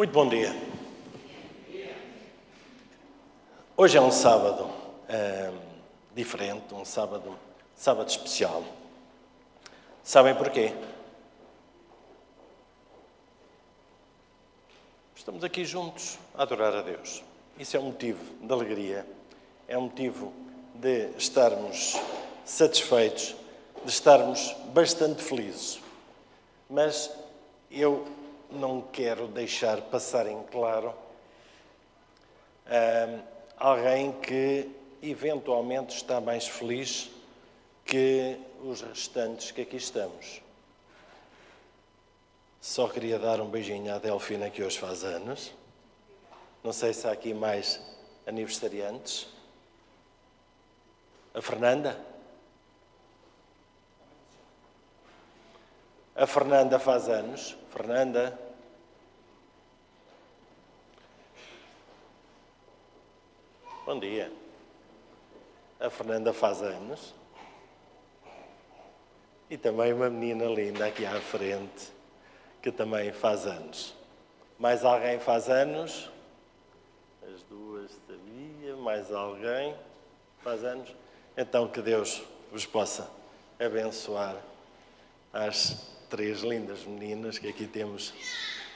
Muito bom dia. Hoje é um sábado diferente, um sábado especial. Sabem porquê? Estamos aqui juntos a adorar a Deus. Isso é um motivo de alegria, é um motivo de estarmos satisfeitos, de estarmos bastante felizes. Mas eu não quero deixar passar em claro alguém que eventualmente está mais feliz que os restantes que aqui estamos. Só queria dar um beijinho à Delfina, que hoje faz anos. Não sei se há aqui mais aniversariantes. A Fernanda? A Fernanda faz anos. Fernanda. Bom dia. A Fernanda faz anos. E também uma menina linda aqui à frente, que também faz anos. Mais alguém faz anos? As duas sabia. Mais alguém faz anos? Então que Deus vos possa abençoar as três lindas meninas que aqui temos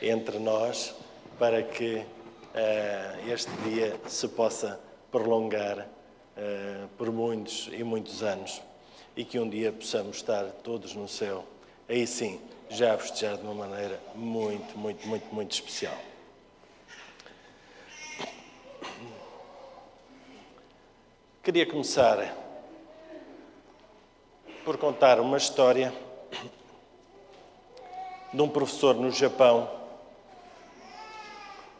entre nós, para que este dia se possa prolongar por muitos e muitos anos e que um dia possamos estar todos no céu, aí sim, já a festejar de uma maneira muito, muito, muito, muito especial. Queria começar por contar uma história de um professor no Japão,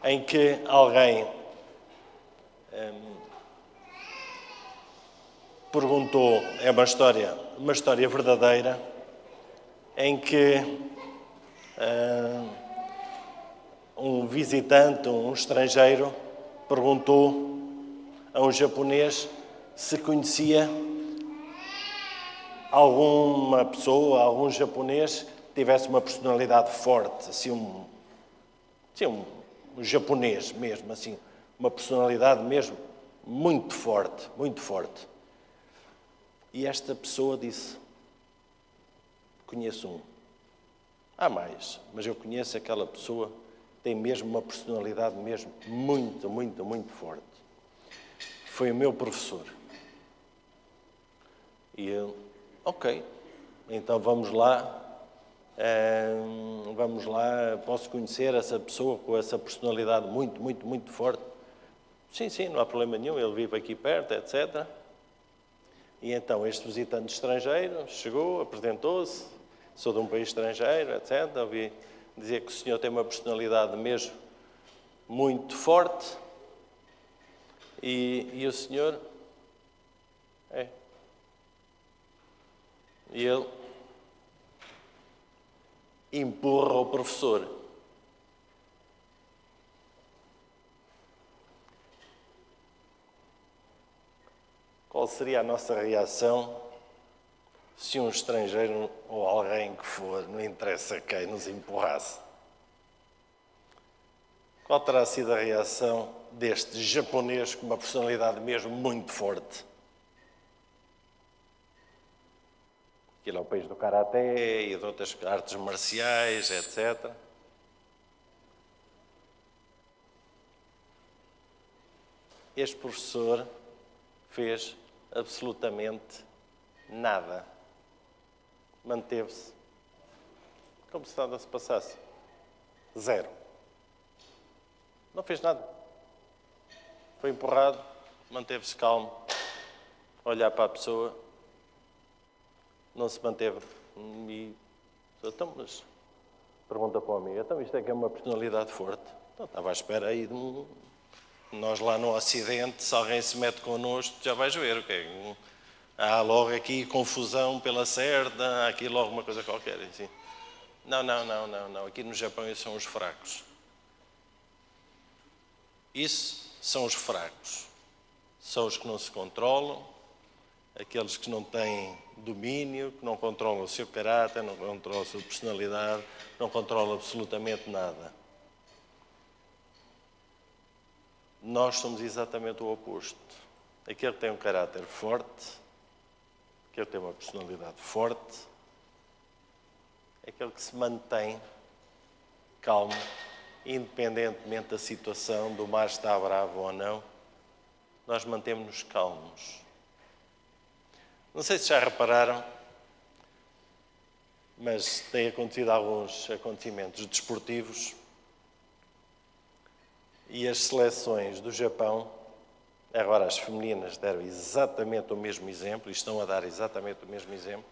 em que alguém perguntou, é uma história verdadeira, em que um visitante, um estrangeiro, perguntou a um japonês se conhecia alguma pessoa, algum japonês que tivesse uma personalidade forte, assim um japonês mesmo, assim, uma personalidade mesmo muito forte, muito forte. E esta pessoa disse: conheço um. Há mais, mas eu conheço aquela pessoa que tem mesmo uma personalidade mesmo muito, muito, muito forte. Foi o meu professor. E eu, ok, então vamos lá, posso conhecer essa pessoa com essa personalidade muito, muito, muito forte? Sim, não há problema nenhum, ele vive aqui perto, etc. E então este visitante estrangeiro chegou, apresentou-se, sou de um país estrangeiro, etc. Ouvi dizer que o senhor tem uma personalidade mesmo muito forte. E o senhor... É. E ele empurra o professor. Qual seria a nossa reação se um estrangeiro ou alguém que for, não interessa quem, nos empurrasse? Qual terá sido a reação deste japonês com uma personalidade mesmo muito forte? Aquilo é o país do karaté e de outras artes marciais, etc. Este professor fez absolutamente nada. Manteve-se como se nada se passasse. Zero. Não fez nada. Foi empurrado, manteve-se calmo, a olhar para a pessoa, não se manteve. E então, mas pergunta para o amigo: então isto é que é uma personalidade forte? Então, estava à espera aí de nós lá no Ocidente, se alguém se mete connosco, já vais ver o que é. Há logo aqui confusão pela certa, há aqui logo uma coisa qualquer. Assim. Não. Aqui no Japão esses são os fracos. Isso são os fracos. São os que não se controlam, aqueles que não têm domínio, que não controlam o seu caráter, não controlam a sua personalidade, não controlam absolutamente nada. nós somos exatamente o oposto. Aquele que tem um caráter forte, aquele que tem uma personalidade forte, é aquele que se mantém calmo, independentemente da situação, do mar está bravo ou não, nós mantemos-nos calmos. Não sei se já repararam, mas têm acontecido alguns acontecimentos desportivos e as seleções do Japão, agora as femininas deram exatamente o mesmo exemplo, e estão a dar exatamente o mesmo exemplo,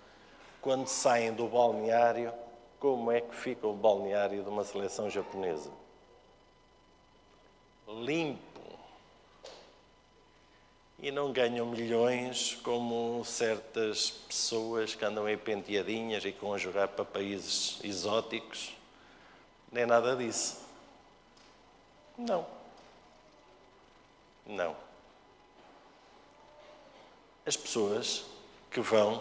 quando saem do balneário, como é que fica o balneário de uma seleção japonesa? Limpo. E não ganham milhões como certas pessoas que andam aí penteadinhas e que vão jogar para países exóticos. Nem nada disso. Não. Não. As pessoas que vão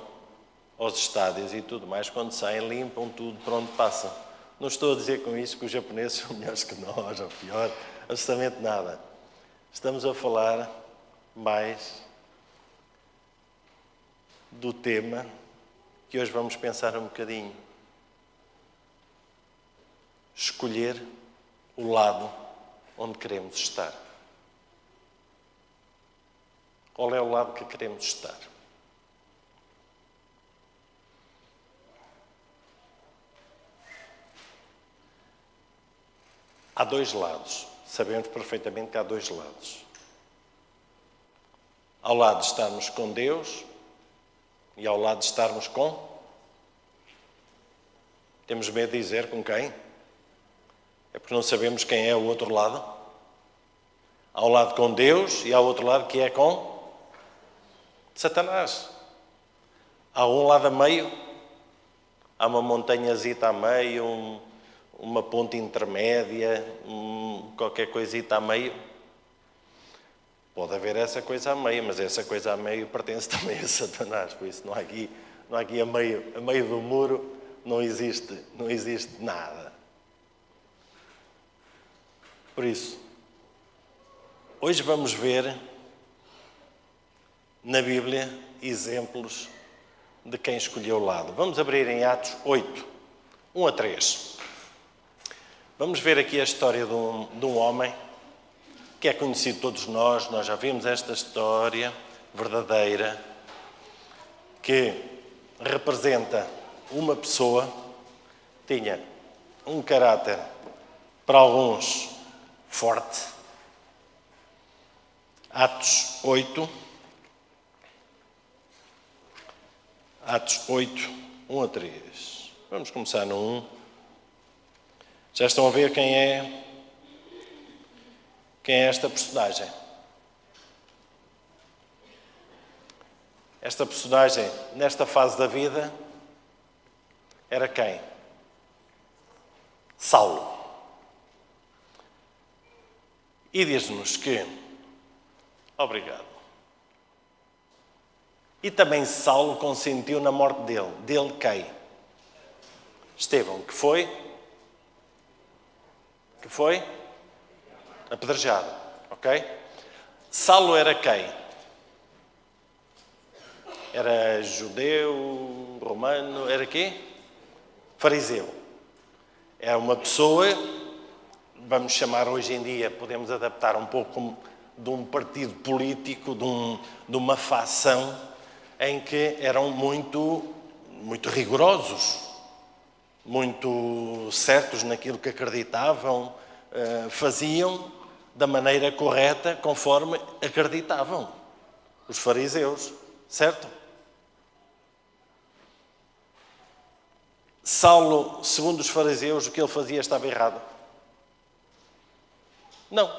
aos estádios e tudo mais, quando saem, limpam tudo por onde passam. Não estou a dizer com isso que os japoneses são melhores que nós, ou pior, absolutamente nada. Estamos a falar mais do tema que hoje vamos pensar um bocadinho. Escolher o lado onde queremos estar. Qual é o lado que queremos estar? Há dois lados. Sabemos perfeitamente que há dois lados. Ao lado de estarmos com Deus e ao lado de estarmos com... Temos medo de dizer com quem? É porque não sabemos quem é o outro lado. Há um lado com Deus e há outro lado que é com Satanás. Há um lado a meio, há uma montanhazita a meio, uma ponte intermédia, qualquer coisita a meio. Pode haver essa coisa a meio, mas essa coisa a meio pertence também a Satanás. Por isso não há aqui a meio do muro, não existe nada. Por isso, hoje vamos ver na Bíblia exemplos de quem escolheu o lado. Vamos abrir em Atos 8, 1 a 3. Vamos ver aqui a história de um homem que é conhecido todos nós já vimos esta história verdadeira, que representa uma pessoa que tinha um caráter, para alguns, forte. Atos 8, 1 a 3. Vamos começar no 1. Já estão a ver quem é esta personagem? Esta personagem, nesta fase da vida, era quem? Saulo. E diz-nos que... Obrigado. E também Saulo consentiu na morte dele. Dele quem? Estevão, que foi? Apedrejado, ok? Saulo era quem? Era judeu, romano, era quê? Fariseu. Era uma pessoa, vamos chamar hoje em dia, podemos adaptar um pouco como de um partido político, de uma facção, em que eram muito rigorosos, muito certos naquilo que acreditavam, faziam da maneira correta, conforme acreditavam. Os fariseus, certo? Saulo, segundo os fariseus, o que ele fazia estava errado? Não.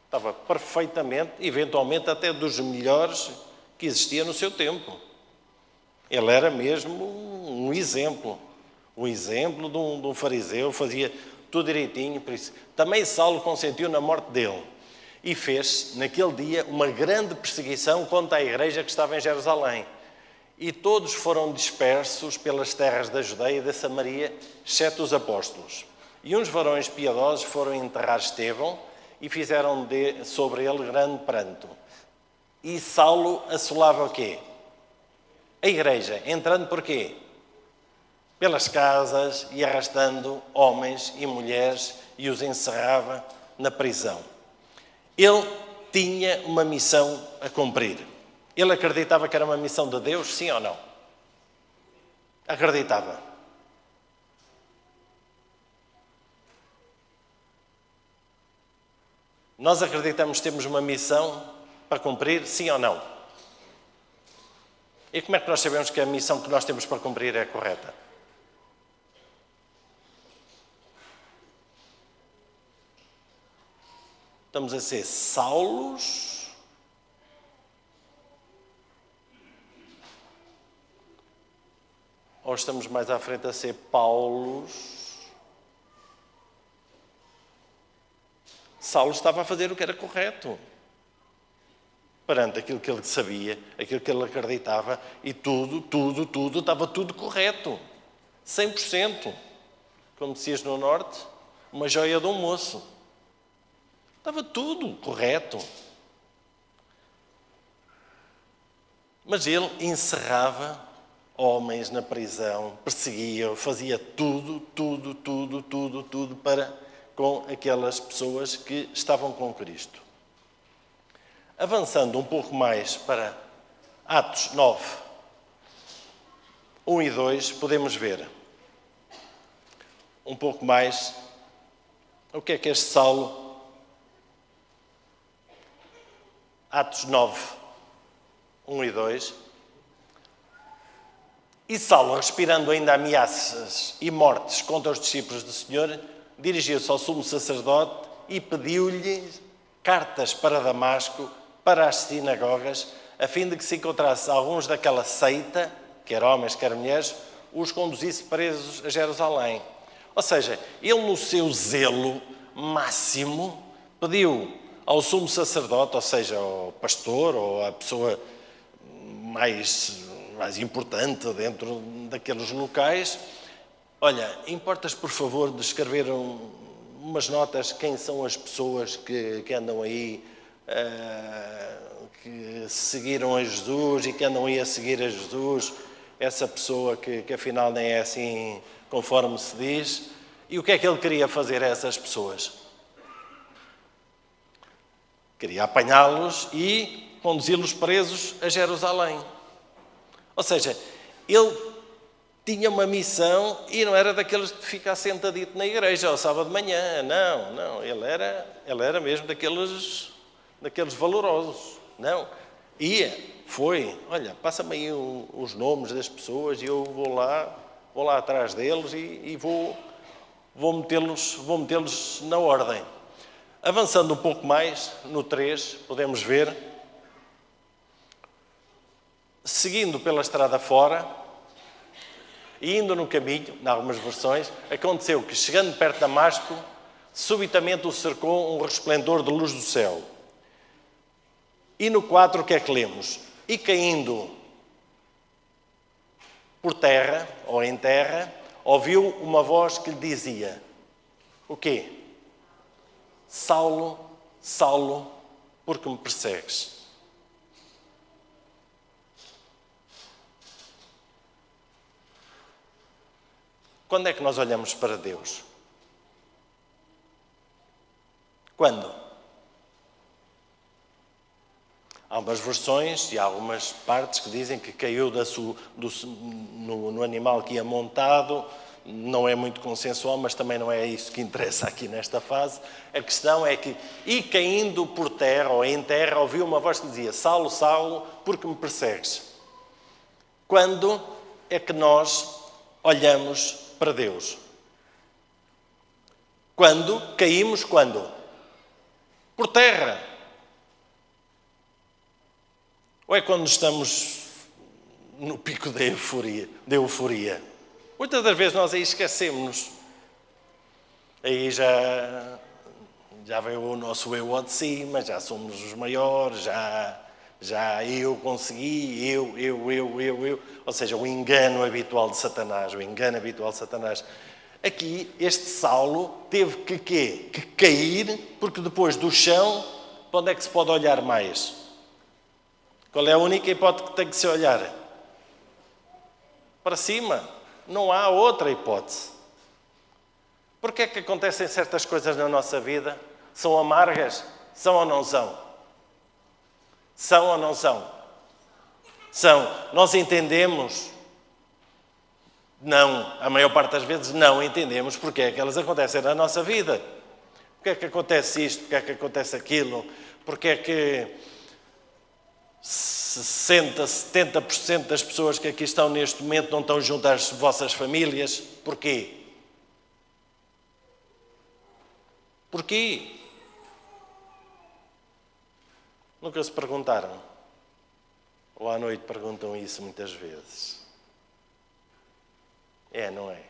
Estava perfeitamente, eventualmente até dos melhores que existia no seu tempo. Ele era mesmo um exemplo. Um exemplo de um fariseu, fazia tudo direitinho, por isso. Também Saulo consentiu na morte dele e fez, naquele dia, uma grande perseguição contra a igreja que estava em Jerusalém. E todos foram dispersos pelas terras da Judeia e da Samaria, exceto os apóstolos. E uns varões piedosos foram enterrar Estevão e fizeram sobre ele grande pranto. E Saulo assolava o quê? A igreja. Entrando por quê? Pelas casas e arrastando homens e mulheres e os encerrava na prisão. Ele tinha uma missão a cumprir. Ele acreditava que era uma missão de Deus, sim ou não? Acreditava. Nós acreditamos que temos uma missão para cumprir, sim ou não? E como é que nós sabemos que a missão que nós temos para cumprir é correta? Estamos a ser Saulos ou estamos mais à frente a ser Paulos? Saulo estava a fazer o que era correto perante aquilo que ele sabia, aquilo que ele acreditava, e tudo, estava tudo correto. 100%. Como dizias no Norte, uma joia de um moço. Estava tudo correto. Mas ele encerrava homens na prisão, perseguia, fazia tudo para com aquelas pessoas que estavam com Cristo. Avançando um pouco mais para Atos 9, 1 e 2, podemos ver um pouco mais o que é este Saulo. Atos 9, 1 e 2. E Saulo, respirando ainda ameaças e mortes contra os discípulos do Senhor, dirigiu-se ao sumo sacerdote e pediu-lhe cartas para Damasco, para as sinagogas, a fim de que se encontrasse alguns daquela seita, quer homens, quer mulheres, os conduzisse presos a Jerusalém. Ou seja, ele no seu zelo máximo pediu ao sumo sacerdote, ou seja, ao pastor ou à pessoa mais importante dentro daqueles locais, olha, importas por favor de escrever umas notas quem são as pessoas que andam aí, que seguiram a Jesus e que andam aí a seguir a Jesus, essa pessoa que afinal nem é assim conforme se diz. E o que é que ele queria fazer a essas pessoas? Queria apanhá-los e conduzi-los presos a Jerusalém. Ou seja, ele tinha uma missão e não era daqueles que fica sentadito na igreja ao sábado de manhã. Não, ele era mesmo daqueles valorosos. Não, olha, passa-me aí os nomes das pessoas e eu vou lá atrás deles e vou metê-los na ordem. Avançando um pouco mais, no 3, podemos ver, seguindo pela estrada fora e indo no caminho, em algumas versões, aconteceu que, chegando perto de Damasco, subitamente o cercou um resplendor de luz do céu. E no 4, o que é que lemos? E caindo por terra, ou em terra, ouviu uma voz que lhe dizia: o quê? Saulo, Saulo, por que me persegues? Quando é que nós olhamos para Deus? Quando? Há umas versões e há algumas partes que dizem que caiu no animal que ia montado. Não é muito consensual, mas também não é isso que interessa aqui nesta fase. A questão é que, e caindo por terra ou em terra, ouviu uma voz que dizia: Saulo, Saulo, por que me persegues? Quando é que nós olhamos para Deus? Quando caímos, quando? Por terra. Ou é quando estamos no pico da euforia? Muitas das vezes nós aí esquecemos-nos. Aí já veio o nosso eu ao de cima, já somos os maiores, já eu consegui, eu. Ou seja, o engano habitual de Satanás. Aqui, este Saulo teve que quê? Que cair, porque depois do chão, para onde é que se pode olhar mais? Qual é a única hipótese que tem que se olhar? Para cima. Não há outra hipótese. Porquê é que acontecem certas coisas na nossa vida? São amargas? São ou não são? São ou não são? São. Nós entendemos? Não. A maior parte das vezes não entendemos porque é que elas acontecem na nossa vida. Porque é que acontece isto? Porque é que acontece aquilo? Porque é que 60%, 70% das pessoas que aqui estão neste momento não estão junto às vossas famílias? Porquê? Porquê? Nunca se perguntaram? Ou à noite perguntam isso muitas vezes? É, não é?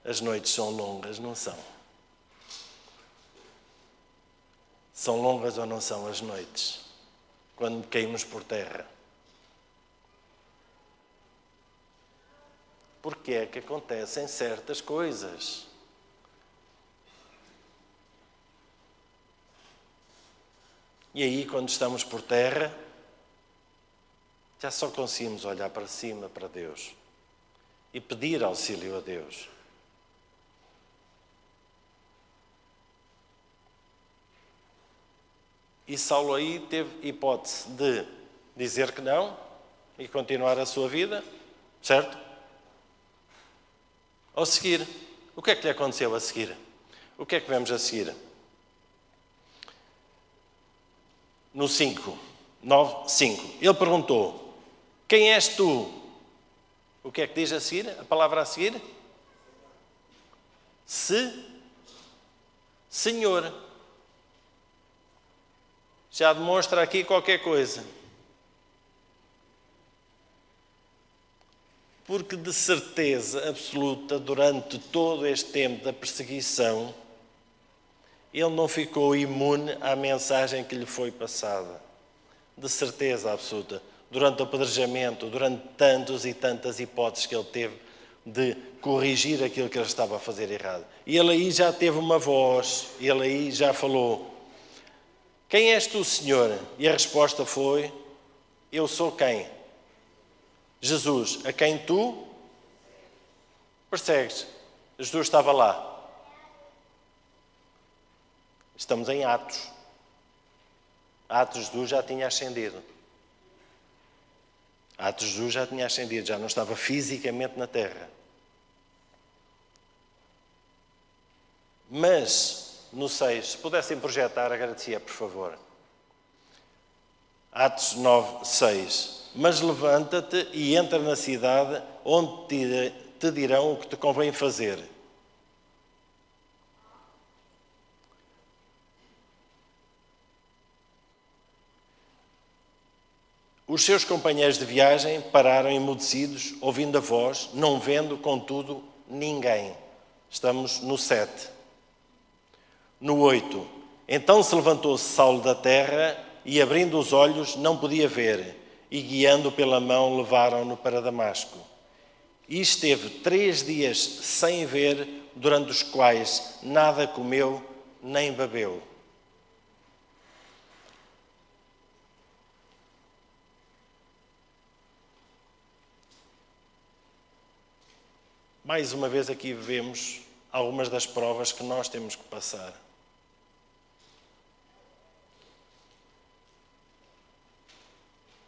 As noites são longas, não são? São longas ou não são as noites? Quando caímos por terra. Porque é que acontecem certas coisas? E aí, quando estamos por terra, já só conseguimos olhar para cima, para Deus, e pedir auxílio a Deus. E Saulo aí teve hipótese de dizer que não e continuar a sua vida, certo? Ou seguir. O que é que lhe aconteceu a seguir? O que é que vemos a seguir? No 5, 9, 5. Ele perguntou: quem és tu? O que é que diz a seguir? A palavra a seguir? Senhor. Já demonstra aqui qualquer coisa. Porque de certeza absoluta, durante todo este tempo da perseguição, ele não ficou imune à mensagem que lhe foi passada. De certeza absoluta. Durante o apedrejamento, durante tantas e tantas hipóteses que ele teve de corrigir aquilo que ele estava a fazer errado. E ele aí já teve uma voz, ele aí já falou: quem és tu, Senhor? E a resposta foi: eu sou quem? Jesus, a quem tu persegues. Jesus estava lá. Estamos em Atos. Atos, Jesus já tinha ascendido. Atos, Jesus já tinha ascendido, já não estava fisicamente na terra. Mas, no 6, se pudessem projetar, agradecia, por favor. Atos 9, 6. Mas levanta-te e entra na cidade onde te dirão o que te convém fazer. Os seus companheiros de viagem pararam emudecidos, ouvindo a voz, não vendo, contudo, ninguém. Estamos no 7. No 8. Então se levantou-se Saulo da terra e, abrindo os olhos, não podia ver, e guiando pela mão levaram-no para Damasco. E esteve 3 dias sem ver, durante os quais nada comeu nem bebeu. Mais uma vez aqui vemos algumas das provas que nós temos que passar.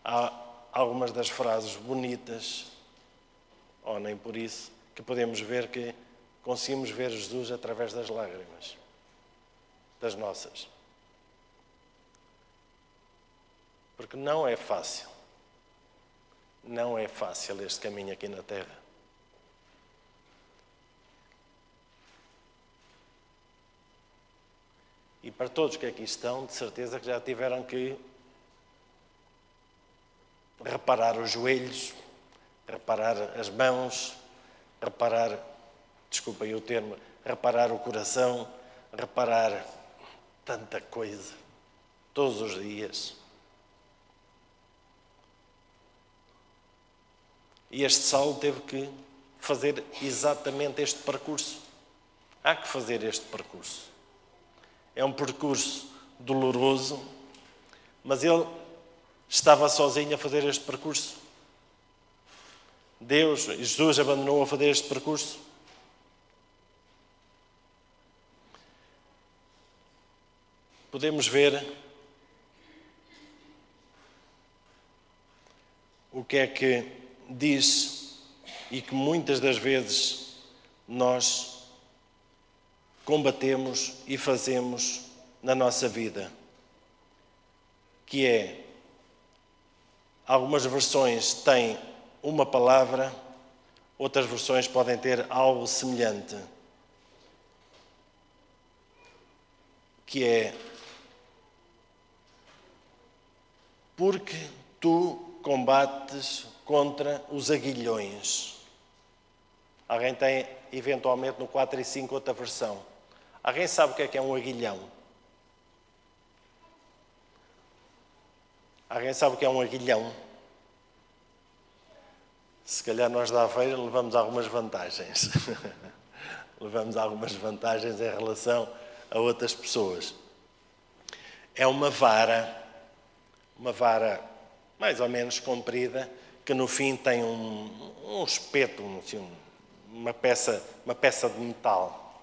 Há algumas das frases bonitas, ou nem por isso, que podemos ver que conseguimos ver Jesus através das lágrimas, das nossas. Porque não é fácil. Não é fácil este caminho aqui na Terra. E para todos que aqui estão, de certeza que já tiveram que reparar os joelhos, reparar as mãos, reparar, desculpem o termo, reparar o coração, reparar tanta coisa, todos os dias. E este Saulo teve que fazer exatamente este percurso. Há que fazer este percurso. É um percurso doloroso, mas ele estava sozinho a fazer este percurso. Jesus abandonou a fazer este percurso. Podemos ver o que é que diz e que muitas das vezes nós combatemos e fazemos na nossa vida, que é, algumas versões têm uma palavra, outras versões podem ter algo semelhante, que é: porque tu combates contra os aguilhões. Alguém tem, eventualmente, no 4 e 5 outra versão. Alguém sabe o que é um aguilhão? Alguém sabe o que é um aguilhão? Se calhar nós da Aveiro levamos algumas vantagens. Levamos algumas vantagens em relação a outras pessoas. É uma vara mais ou menos comprida, que no fim tem um espeto, assim, uma peça de metal.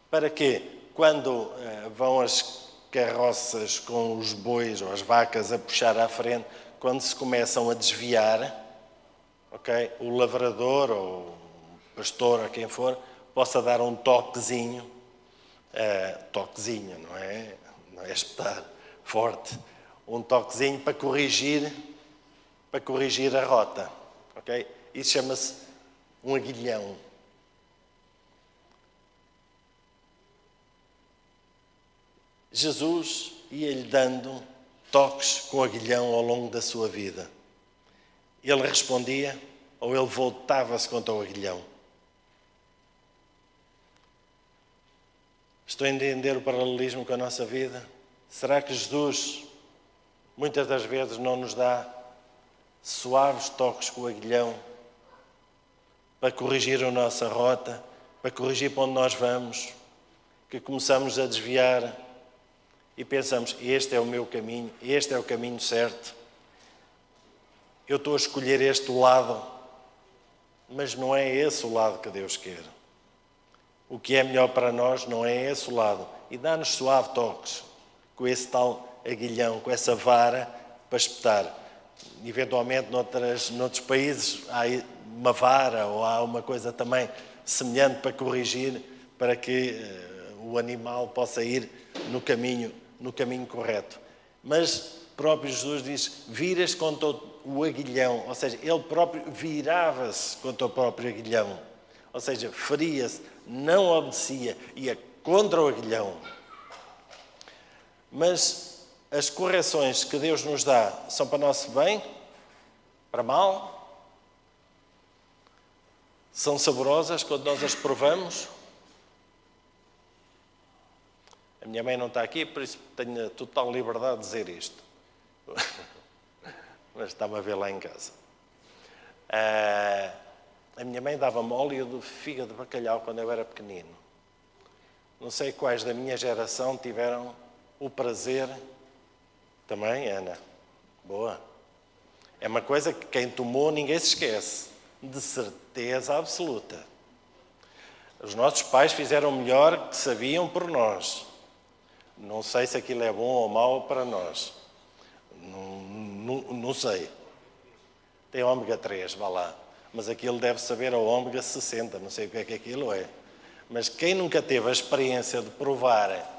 Para que, quando vão as carroças com os bois ou as vacas a puxar à frente, quando se começam a desviar, okay, o lavrador ou o pastor ou quem for, possa dar um toquezinho, não é espetar forte, um toquezinho para corrigir a rota. Okay? Isso chama-se um aguilhão. Jesus ia-lhe dando toques com aguilhão ao longo da sua vida. Ele respondia ou ele voltava-se contra o aguilhão? Estou a entender o paralelismo com a nossa vida? Será que Jesus, muitas das vezes, não nos dá suaves toques com o aguilhão para corrigir a nossa rota, para corrigir para onde nós vamos, que começamos a desviar e pensamos: este é o meu caminho, este é o caminho certo, eu estou a escolher este lado, mas não é esse o lado que Deus quer. O que é melhor para nós não é esse o lado. E dá-nos suave toques com esse tal aguilhão, com essa vara para espetar. Eventualmente, noutros países, há uma vara ou há uma coisa também semelhante para corrigir, para que o animal possa ir no caminho correto. Mas próprio Jesus diz: viras contra o aguilhão, ou seja, ele próprio virava-se contra o próprio aguilhão, ou seja, feria-se, não obedecia, ia contra o aguilhão. Mas as correções que Deus nos dá são para nosso bem, para mal? São saborosas quando nós as provamos? A minha mãe não está aqui, por isso tenho a total liberdade de dizer isto. Mas está-me a ver lá em casa. A minha mãe dava-me óleo de fígado de bacalhau quando eu era pequenino. Não sei quais da minha geração tiveram o prazer. Também, Ana? Boa. É uma coisa que quem tomou ninguém se esquece. De certeza absoluta. Os nossos pais fizeram o melhor que sabiam por nós. Não sei se aquilo é bom ou mau para nós. Não sei. Tem ômega 3, vá lá. Mas aquilo deve saber ao ômega 60, não sei o que é que aquilo é. Mas quem nunca teve a experiência de provar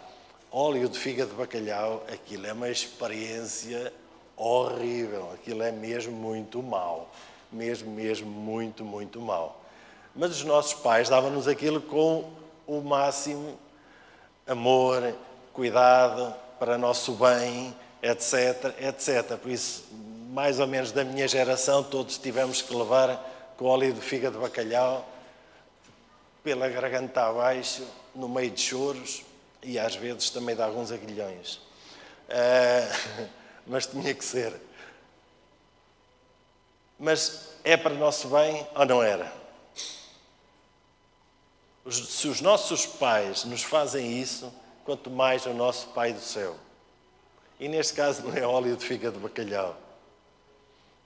óleo de fígado de bacalhau, aquilo é uma experiência horrível. Aquilo é mesmo muito mau. Mesmo muito, muito mau. Mas os nossos pais davam-nos aquilo com o máximo amor, cuidado, para nosso bem, etc, etc. Por isso, mais ou menos da minha geração, todos tivemos que levar com óleo de fígado de bacalhau pela garganta abaixo, no meio de choros e às vezes também de alguns aguilhões. Mas tinha que ser. Mas é para nosso bem ou não era? Se os nossos pais nos fazem isso, quanto mais o nosso Pai do céu. E neste caso não é óleo de fígado de bacalhau.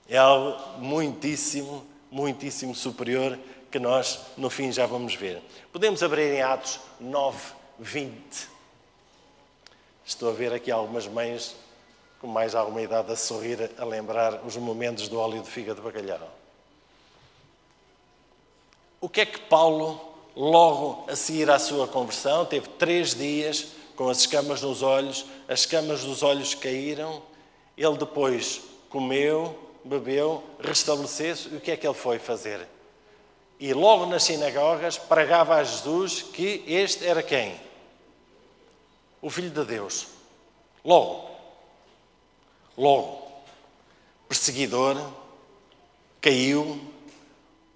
É algo muitíssimo, muitíssimo superior que nós, no fim, já vamos ver. Podemos abrir em Atos 9, 20. Estou a ver aqui algumas mães com mais alguma idade a sorrir, a lembrar os momentos do óleo de fígado de bacalhau. O que é que Paulo, logo a seguir à sua conversão, teve 3 dias com as escamas nos olhos, as escamas dos olhos caíram, ele depois comeu, bebeu, restabeleceu-se, e o que é que ele foi fazer? E logo nas sinagogas pregava a Jesus que este era quem? O Filho de Deus. Logo, perseguidor, caiu,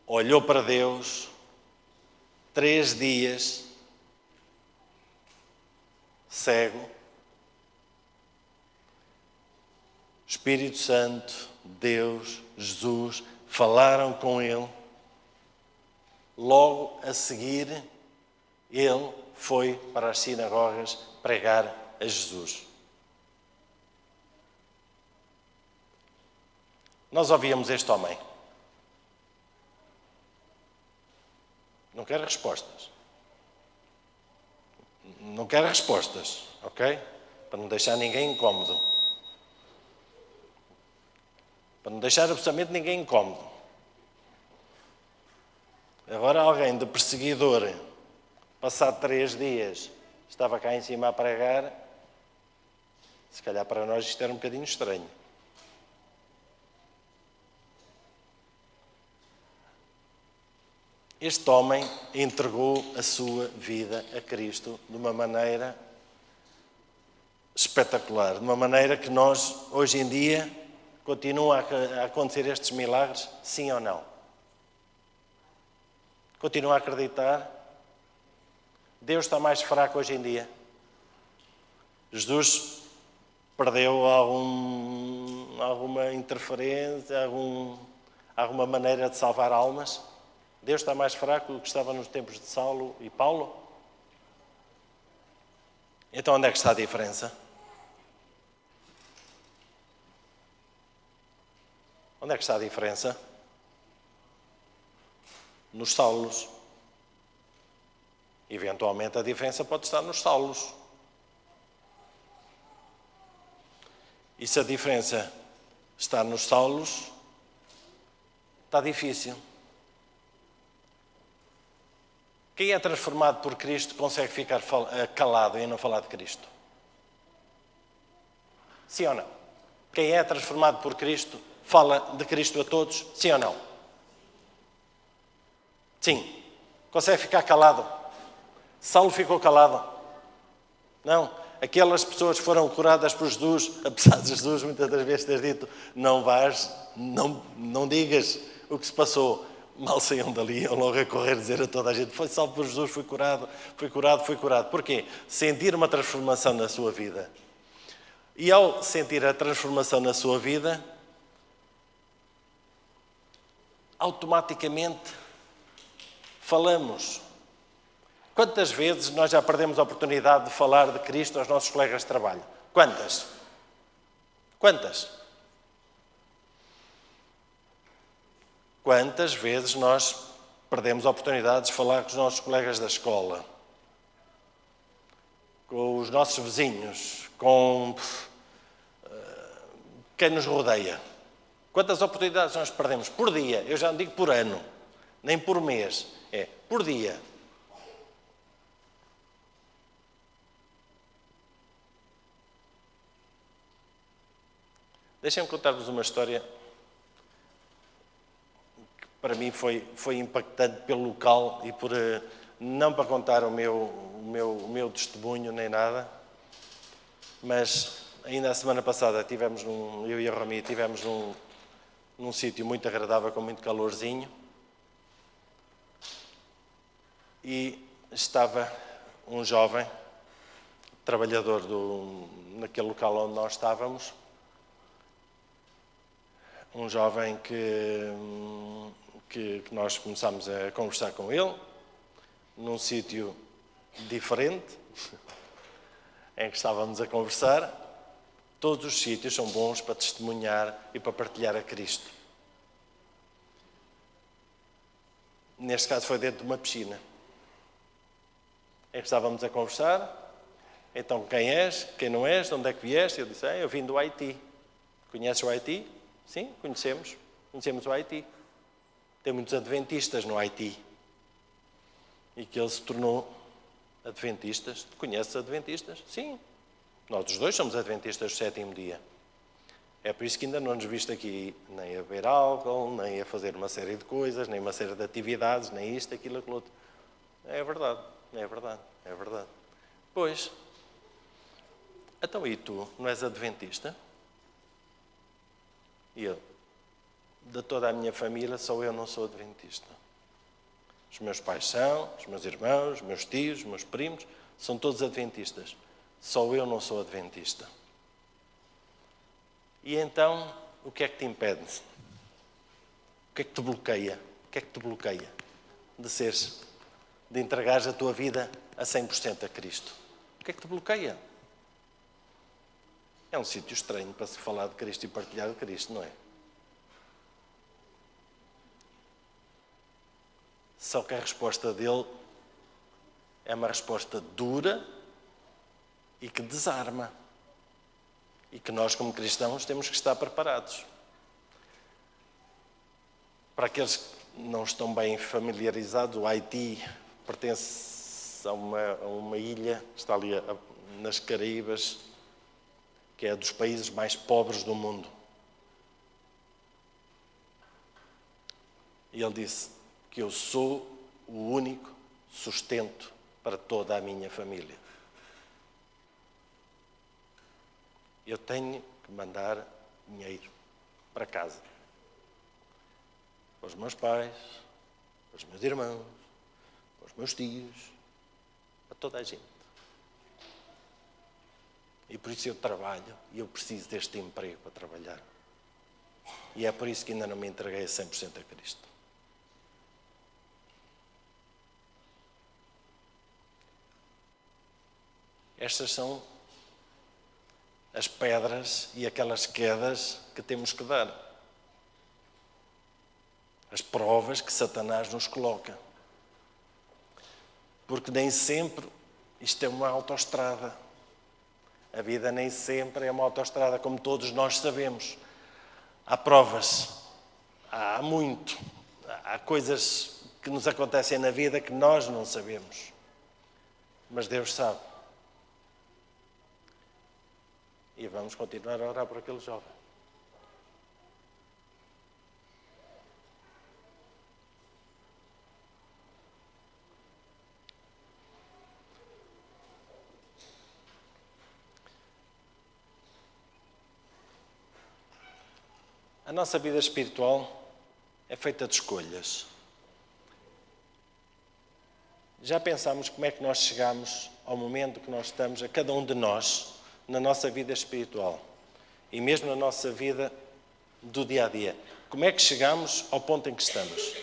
olhou para Deus, 3 dias, cego, Espírito Santo, Deus, Jesus, falaram com ele. Logo a seguir, ele foi para as sinagogas pregar a Jesus. Nós ouvíamos este homem. Não quero respostas. Não quero respostas, ok? Para não deixar ninguém incómodo. Para não deixar absolutamente ninguém incómodo. Agora alguém de perseguidor, passado 3 dias, estava cá em cima a pregar, se calhar para nós isto era um bocadinho estranho. Este homem entregou a sua vida a Cristo de uma maneira espetacular, de uma maneira que nós, hoje em dia, continuam a acontecer estes milagres, sim ou não? Continua a acreditar? Deus está mais fraco hoje em dia? Jesus perdeu alguma interferência, alguma maneira de salvar almas? Deus está mais fraco do que estava nos tempos de Saulo e Paulo? Então onde é que está a diferença? Onde é que está a diferença? Nos Saulos. Eventualmente a diferença pode estar nos Saulos. E se a diferença está nos Saulos, está difícil. Quem é transformado por Cristo consegue ficar calado e não falar de Cristo? Sim ou não? Quem é transformado por Cristo fala de Cristo a todos? Sim ou não? Sim. Consegue ficar calado? Saulo ficou calado? Não. Aquelas pessoas foram curadas por Jesus, apesar de Jesus muitas das vezes ter dito: não vás, não digas o que se passou. Mal saiam dali, iam logo a correr dizer a toda a gente: foi salvo por Jesus, fui curado, fui curado, fui curado. Porquê? Sentir uma transformação na sua vida. E ao sentir a transformação na sua vida, automaticamente falamos. Quantas vezes nós já perdemos a oportunidade de falar de Cristo aos nossos colegas de trabalho? Quantas? Quantas? Quantas vezes nós perdemos a oportunidade de falar com os nossos colegas da escola, com os nossos vizinhos, com quem nos rodeia? Quantas oportunidades nós perdemos por dia? Eu já não digo por ano, nem por mês, é por dia. Deixem-me contar-vos uma história que para mim foi impactante pelo local e por não para contar o meu testemunho nem nada, mas ainda a semana passada eu e a Romi estivemos num sítio muito agradável, com muito calorzinho, e estava um jovem trabalhador naquele local onde nós estávamos, um jovem que nós começámos a conversar com ele, num sítio diferente, em que estávamos a conversar. Todos os sítios são bons para testemunhar e para partilhar a Cristo. Neste caso foi dentro de uma piscina. Em que estávamos a conversar. Então, quem és? Quem não és? De onde é que vieste? Eu disse, eu vim do Haiti. Conheces o Haiti? Sim, conhecemos. Conhecemos o Haiti. Tem muitos adventistas no Haiti. E que ele se tornou adventistas. Conheces adventistas? Sim. Nós os dois somos adventistas do 7º dia. É por isso que ainda não nos viste aqui nem a beber álcool, nem a fazer uma série de coisas, nem uma série de atividades, nem isto, aquilo, aquilo outro. É verdade, é verdade, é verdade. Pois, então e tu, não és adventista? E eu, de toda a minha família, só eu não sou adventista. Os meus pais são, os meus irmãos, os meus tios, os meus primos, são todos adventistas. Só eu não sou adventista. E então, o que é que te impede? O que é que te bloqueia? O que é que te bloqueia de entregares a tua vida a 100% a Cristo? O que é que te bloqueia? É um sítio estranho para se falar de Cristo e partilhar de Cristo, não é? Só que a resposta dele é uma resposta dura e que desarma. E que nós, como cristãos, temos que estar preparados. Para aqueles que não estão bem familiarizados, o Haiti pertence a uma ilha, está ali nas Caraíbas, que é dos países mais pobres do mundo. E ele disse que eu sou o único sustento para toda a minha família. Eu tenho que mandar dinheiro para casa. Para os meus pais, para os meus irmãos, para os meus tios, para toda a gente. E por isso eu trabalho e eu preciso deste emprego para trabalhar. E é por isso que ainda não me entreguei a 100% a Cristo. Estas são as pedras e aquelas quedas que temos que dar. As provas que Satanás nos coloca. Porque nem sempre isto é uma autoestrada. A vida nem sempre é uma autoestrada, como todos nós sabemos. Há provas, há muito. Há coisas que nos acontecem na vida que nós não sabemos. Mas Deus sabe. E vamos continuar a orar por aquele jovem. A nossa vida espiritual é feita de escolhas. Já pensámos como é que nós chegamos ao momento que nós estamos, a cada um de nós, na nossa vida espiritual e mesmo na nossa vida do dia-a-dia. Como é que chegamos ao ponto em que estamos?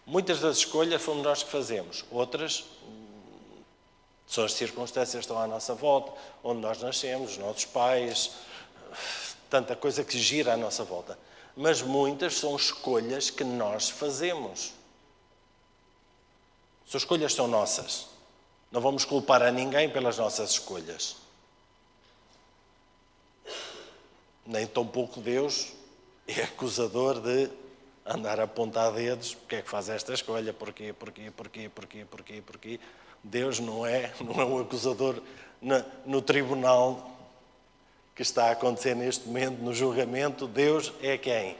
Muitas das escolhas fomos nós que fazemos, outras são as circunstâncias que estão à nossa volta, onde nós nascemos, os nossos pais, tanta coisa que gira à nossa volta. Mas muitas são escolhas que nós fazemos. As escolhas são nossas. Não vamos culpar a ninguém pelas nossas escolhas. Nem tampouco Deus é acusador de andar a apontar dedos. Porque é que faz esta escolha? Porquê? Deus não é um acusador no tribunal que está a acontecer neste momento, no julgamento. Deus é quem?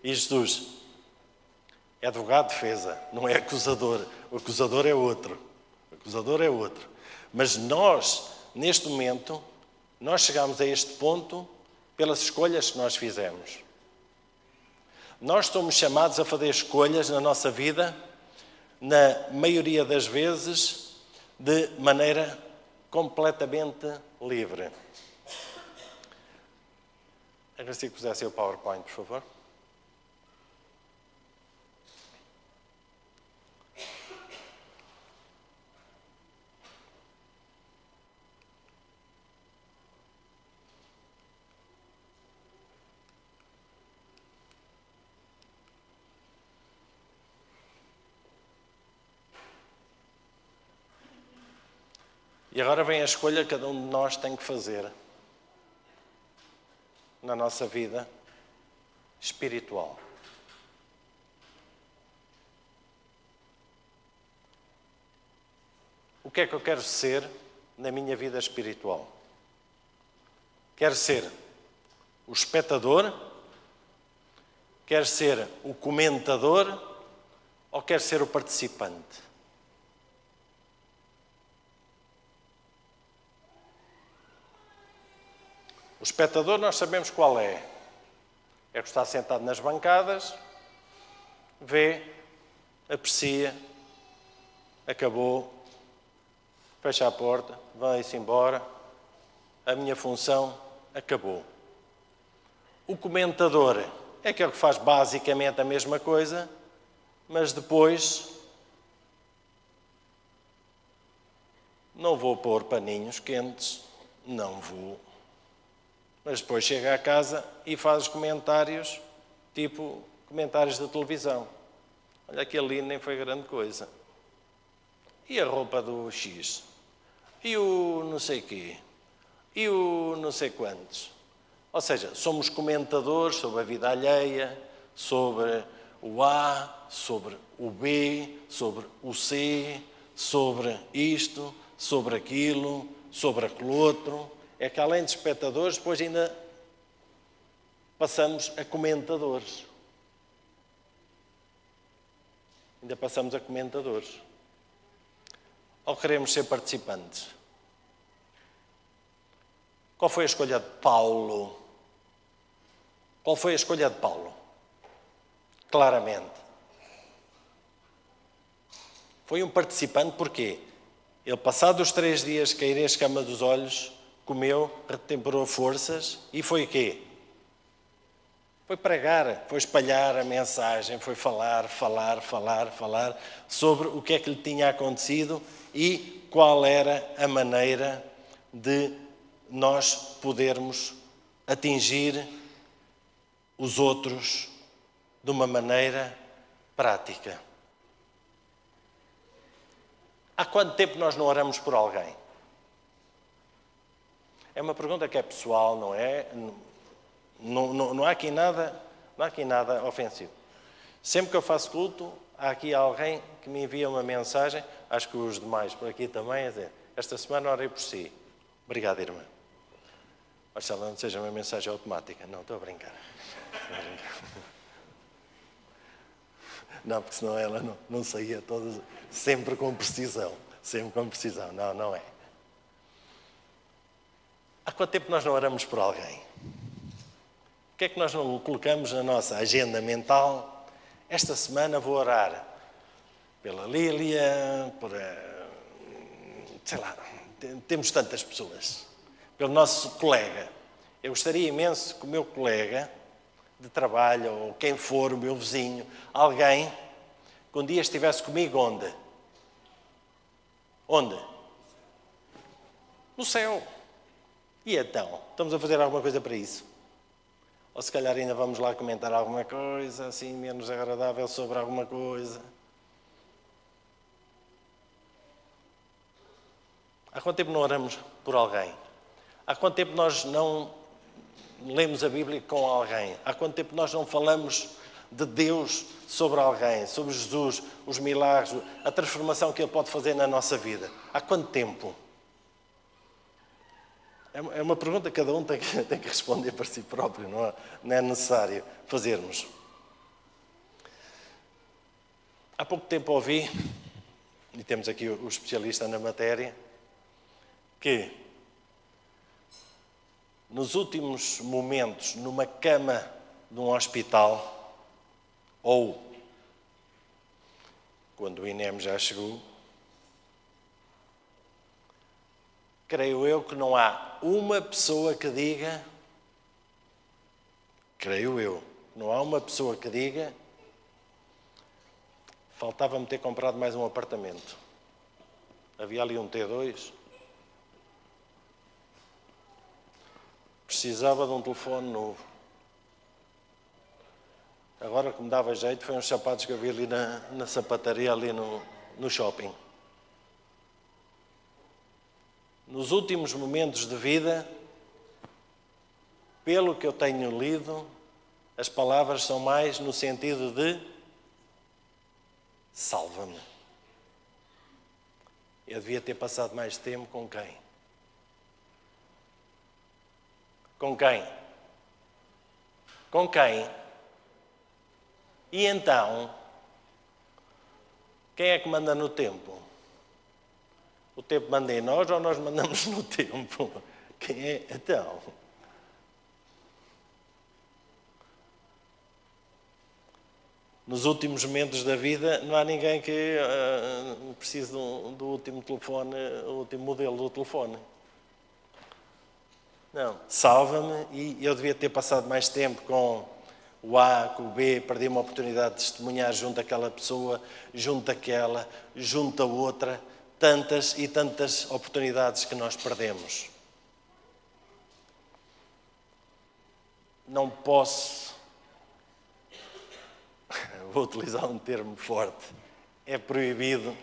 E Jesus é advogado de defesa, não é acusador. O acusador é outro. Mas nós, neste momento, nós chegamos a este ponto pelas escolhas que nós fizemos. Nós somos chamados a fazer escolhas na nossa vida, na maioria das vezes, de maneira completamente livre. Agradecia que pusesse o PowerPoint, por favor. E agora vem a escolha que cada um de nós tem que fazer na nossa vida espiritual. O que é que eu quero ser na minha vida espiritual? Quero ser o espectador? Quero ser o comentador? Ou quero ser o participante? O espectador nós sabemos qual é. É o que está sentado nas bancadas, vê, aprecia, acabou, fecha a porta, vai-se embora, a minha função acabou. O comentador é aquele que faz basicamente a mesma coisa, mas depois não vou pôr paninhos quentes, não vou. Mas depois chega a casa e faz os comentários, tipo comentários da televisão. Olha, aquele ali nem foi grande coisa. E a roupa do X? E o não sei quê? E o não sei quantos? Ou seja, somos comentadores sobre a vida alheia, sobre o A, sobre o B, sobre o C, sobre isto, sobre aquilo, sobre aquele outro. É que além de espectadores, depois ainda passamos a comentadores. Ainda passamos a comentadores. Ou queremos ser participantes? Qual foi a escolha de Paulo? Qual foi a escolha de Paulo? Claramente. Foi um participante, porquê? Ele, passados os 3 dias, cair a escama dos olhos, comeu, retemperou forças e foi o quê? Foi pregar, foi espalhar a mensagem, foi falar sobre o que é que lhe tinha acontecido e qual era a maneira de nós podermos atingir os outros de uma maneira prática. Há quanto tempo nós não oramos por alguém? É uma pergunta que é pessoal, não é? Não há aqui nada ofensivo. Sempre que eu faço culto, há aqui alguém que me envia uma mensagem, acho que os demais por aqui também, a dizer, esta semana orei por si. Obrigado, irmã. Mas se ela não seja uma mensagem automática. Não, estou a brincar. Não, porque senão ela não saía toda, sempre com precisão. Sempre com precisão. Não, não é. Há quanto tempo nós não oramos por alguém? O que é que nós não colocamos na nossa agenda mental? Esta semana vou orar pela Lília, por... sei lá, temos tantas pessoas. Pelo nosso colega. Eu gostaria imenso que o meu colega de trabalho, ou quem for, o meu vizinho, alguém, que um dia estivesse comigo onde? Onde? No céu. E então? Estamos a fazer alguma coisa para isso? Ou se calhar ainda vamos lá comentar alguma coisa, assim, menos agradável sobre alguma coisa? Há quanto tempo não oramos por alguém? Há quanto tempo nós não lemos a Bíblia com alguém? Há quanto tempo nós não falamos de Deus sobre alguém, sobre Jesus, os milagres, a transformação que Ele pode fazer na nossa vida? Há quanto tempo? É uma pergunta que cada um tem que responder para si próprio, não é necessário fazermos. Há pouco tempo ouvi, e temos aqui o especialista na matéria, que nos últimos momentos, numa cama de um hospital, ou quando o INEM já chegou, creio eu que não há uma pessoa que diga, não há uma pessoa que diga, faltava-me ter comprado mais um apartamento. Havia ali um T2, precisava de um telefone novo. Agora que me dava jeito foi uns sapatos que eu vi ali na sapataria, ali no shopping. nos últimos momentos de vida, pelo que eu tenho lido, as palavras são mais no sentido de salva-me. Eu devia ter passado mais tempo com quem? Com quem? Com quem? E então, quem é que manda no tempo? O tempo manda em nós ou nós mandamos no tempo? Quem é? Então, nos últimos momentos da vida, não há ninguém que precise do último telefone, o último modelo do telefone. Não, salva-me, e eu devia ter passado mais tempo com o A, com o B, perdi uma oportunidade de testemunhar junto àquela pessoa, junto àquela, junto a outra, tantas e tantas oportunidades que nós perdemos. Não posso, vou utilizar um termo forte, é proibido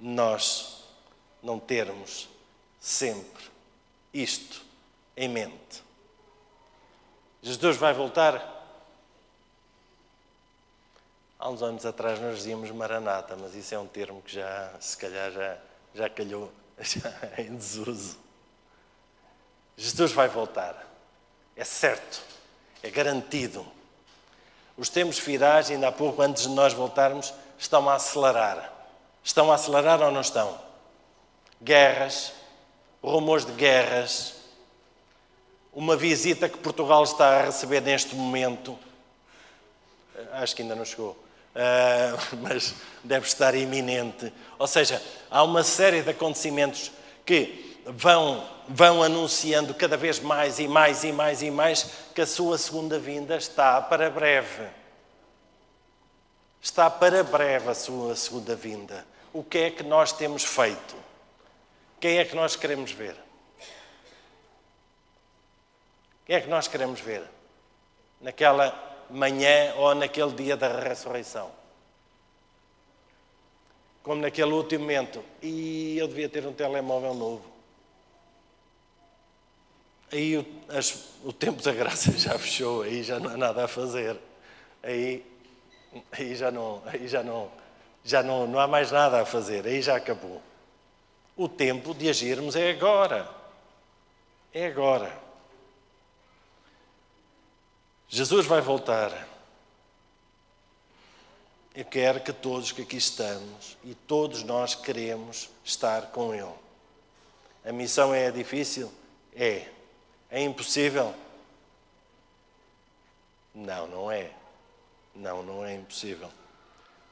nós não termos sempre isto em mente. Jesus vai voltar? Há uns anos atrás nós dizíamos Maranata, mas isso é um termo que já, se calhar, já calhou, já é em desuso. Jesus vai voltar. É certo, é garantido. Os tempos finais, ainda há pouco, antes de nós voltarmos, estão a acelerar. Estão a acelerar ou não estão? Guerras, rumores de guerras, uma visita que Portugal está a receber neste momento. Acho que ainda não chegou, mas deve estar iminente. Ou seja, há uma série de acontecimentos que vão anunciando cada vez mais e mais e mais e mais que a sua segunda vinda está para breve. Está para breve a sua segunda vinda. O que é que nós temos feito? Quem é que nós queremos ver? Quem é que nós queremos ver? Naquela manhã ou naquele dia da ressurreição? Como naquele último momento. E eu devia ter um telemóvel novo. Aí o tempo da graça já fechou, aí já não há nada a fazer. Aí já não há mais nada a fazer, aí já acabou. O tempo de agirmos é agora. É agora. Jesus vai voltar. Eu quero que todos que aqui estamos e todos nós queremos estar com Ele. A missão é difícil? É. É impossível? Não, não é. Não, não é impossível.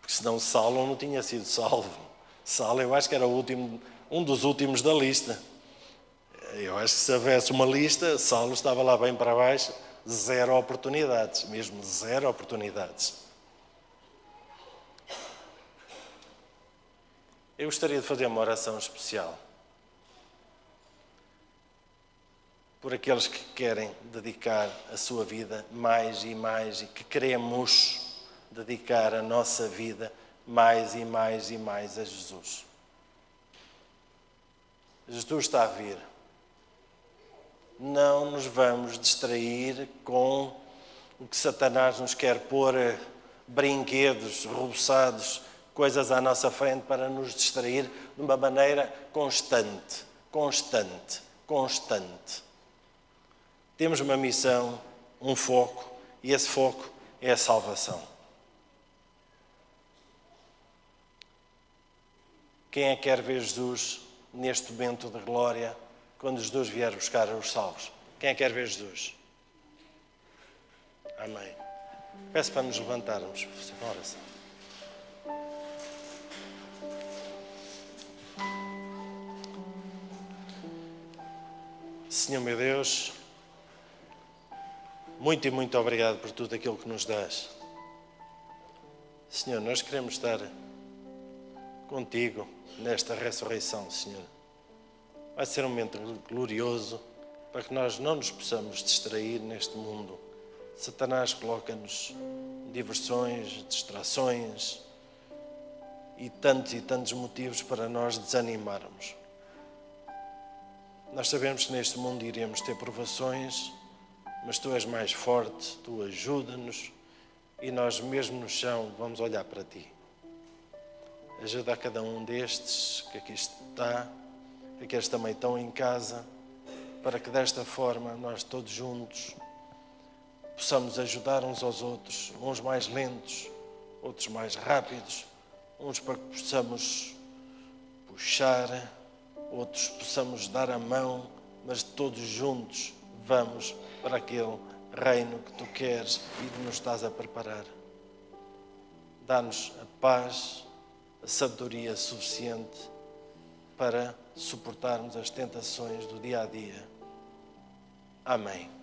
Porque senão Saulo não tinha sido salvo. Saulo, eu acho que era um dos últimos da lista. Eu acho que se houvesse uma lista, Saulo estava lá bem para baixo, 0 oportunidades, mesmo 0 oportunidades. Eu gostaria de fazer uma oração especial por aqueles que querem dedicar a sua vida mais e mais e que queremos dedicar a nossa vida mais e mais e mais a Jesus. Jesus está a vir. Não nos vamos distrair com o que Satanás nos quer pôr, brinquedos, reboçados, coisas à nossa frente para nos distrair de uma maneira constante. Temos uma missão, um foco, e esse foco é a salvação. Quem é que quer ver Jesus neste momento de glória, quando Jesus vier buscar os salvos? Quem é que quer ver Jesus? Amém. Peço para nos levantarmos. Uma oração. Senhor meu Deus, muito e muito obrigado por tudo aquilo que nos dás. Senhor, nós queremos estar contigo nesta ressurreição, Senhor. Vai ser um momento glorioso para que nós não nos possamos distrair neste mundo. Satanás coloca-nos diversões, distrações e tantos motivos para nós desanimarmos. Nós sabemos que neste mundo iremos ter provações, mas Tu és mais forte, Tu ajuda-nos e nós mesmo no chão vamos olhar para Ti. Ajuda a cada um destes que aqui está, aqueles que também estão em casa, para que desta forma nós todos juntos possamos ajudar uns aos outros, uns mais lentos, outros mais rápidos, uns para que possamos puxar, outros possamos dar a mão, mas todos juntos vamos para aquele reino que Tu queres e que nos estás a preparar. Dá-nos a paz, a sabedoria suficiente para suportarmos as tentações do dia a dia. Amém.